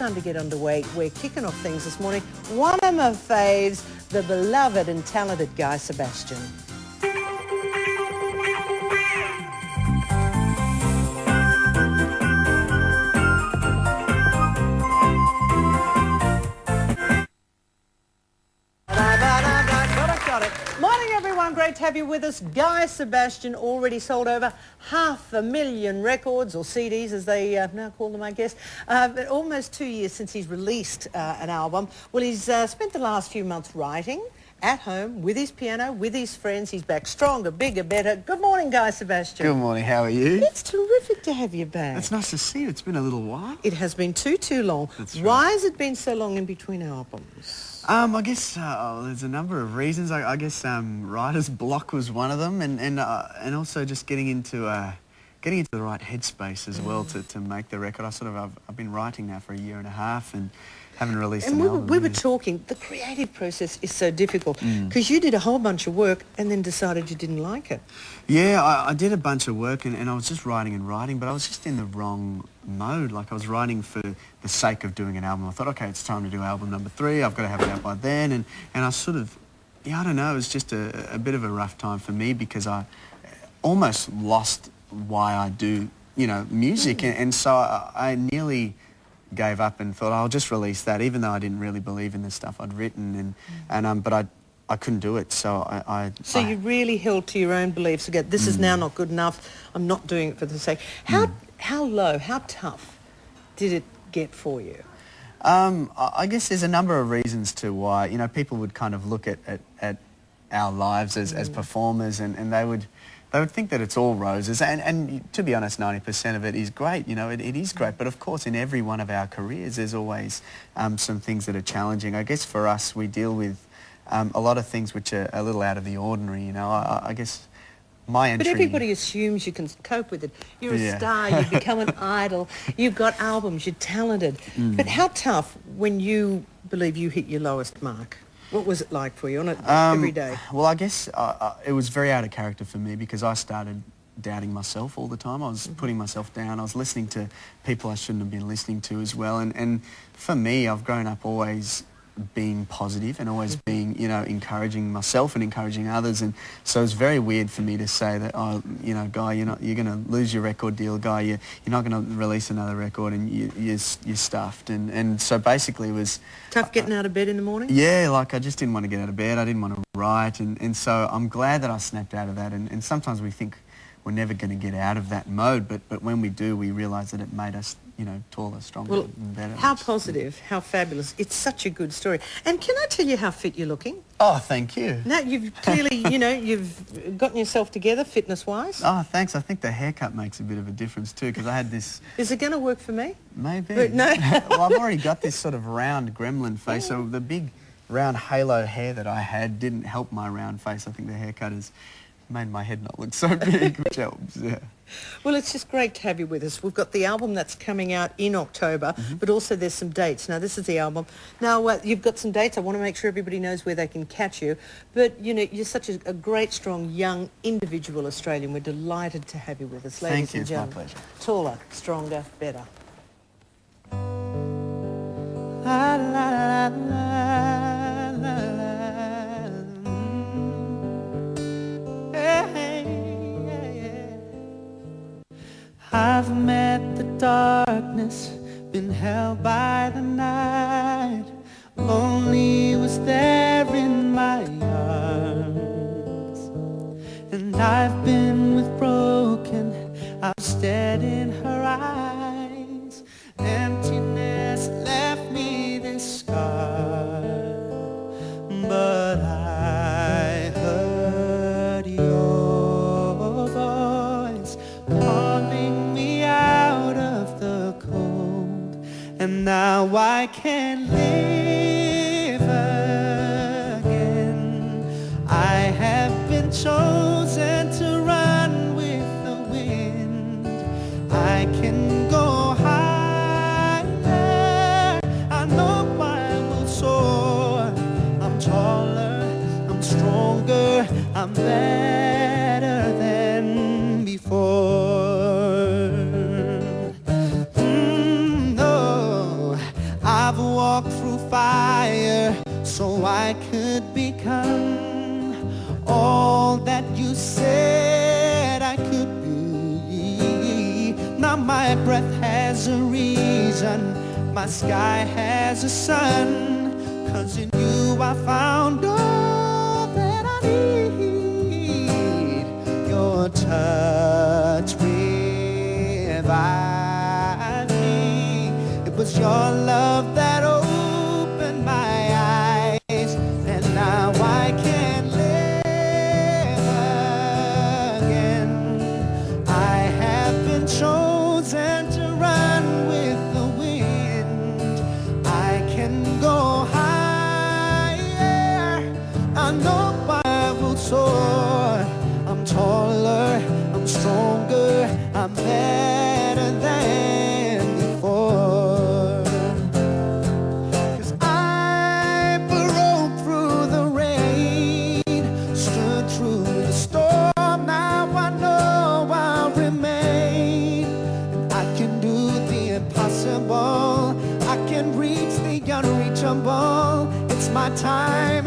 time to get underway. We're kicking off things this morning. One of my faves, the beloved and talented Guy Sebastian. Morning, everyone. Great to have you with us. Guy Sebastian already sold over 500,000 records, or CDs as they now call them, I guess. But almost 2 years since he's released an album. Well, he's spent the last few months writing at home with his piano, with his friends. He's back stronger, bigger, better. Good morning, Guy Sebastian. Good morning. How are you? It's terrific to have you back. It's nice to see you. It's been a little while. It has been too long. That's right. Why has it been so long in between albums? I guess there's a number of reasons. I guess writer's block was one of them, and also just getting into the right headspace as well to make the record. I've been writing now for 1.5 years and haven't released an album. We were talking. The creative process is so difficult because you did a whole bunch of work and then decided you didn't like it. Yeah, I did a bunch of work and I was just writing, but I was just in the wrong mode. Like, I was writing for the sake of doing an album. I thought, okay, it's time to do album number 3. I've got to have it out by then. And I sort of, I don't know, it was just a bit of a rough time for me because I almost lost why I do, music. And so I nearly gave up and thought, I'll just release that, even though I didn't really believe in the stuff I'd written. But I couldn't do it, so So you really held to your own beliefs again. This is now not good enough. I'm not doing it for the sake. How low, how tough did it get for you? I guess there's a number of reasons to why. People would kind of look at our lives as performers, and they would think that it's all roses. And to be honest, 90% of it is great. It is great. But of course, in every one of our careers, there's always some things that are challenging. I guess for us, we deal with a lot of things which are a little out of the ordinary. I guess my entry... But everybody assumes you can cope with it. You're a star, you've become an idol, you've got albums, you're talented. But how tough when you believe you hit your lowest mark? What was it like for you on it every day? Well, I guess it was very out of character for me because I started doubting myself all the time. I was putting myself down. I was listening to people I shouldn't have been listening to as well. And for me, I've grown up always being positive and always being, encouraging myself and encouraging others. And so it's very weird for me to say that, Guy, you're going to lose your record deal, Guy. You're not going to release another record, and you're stuffed. And so basically it was... Tough getting out of bed in the morning? Yeah, like I just didn't want to get out of bed. I didn't want to write. And so I'm glad that I snapped out of that. And sometimes we think we're never going to get out of that mode, but when we do, we realise that it made us, taller, stronger, and better. How positive, how fabulous. It's such a good story. And can I tell you how fit you're looking? Oh, thank you. Now, you've clearly, you've gotten yourself together fitness-wise. Oh, thanks. I think the haircut makes a bit of a difference too, because I had this... Is it going to work for me? Maybe. But no. Well, I've already got this sort of round gremlin face, so the big round halo hair that I had didn't help my round face. I think the haircut has made my head not look so big, which helps, yeah. Well, it's just great to have you with us. We've got the album that's coming out in October, but also there's some dates. Now, this is the album. Now, you've got some dates. I want to make sure everybody knows where they can catch you. But, you're such a great, strong, young, individual Australian. We're delighted to have you with us, ladies and gentlemen. Thank you. It's my pleasure. Taller, stronger, better. La, la, la, la, la. I've met the darkness, been held by the night. Lonely was there in my arms, and I've been with broken. I've stared in her eyes. Emptiness left me this scar, but I heard your voice calling me out of the cold, and now I can live again. I have been chosen to run with the wind. I can go higher. I know I will soar. I'm taller, I'm stronger, I'm better than before. No, walked through fire so I could become all that you said I could be. Now my breath has a reason, my sky has a sun, 'cause in you I found all that I need. Your touch revived me. It was your love that opened my eyes, and now I can live again. I have been chosen to run with the wind. I can go higher. I know I will soar. I'm taller, I'm stronger, I'm better than before. 'Cause I broke through the rain, stood through the storm. Now I know I'll remain. And I can do the impossible, I can reach the unreachable. It's my time.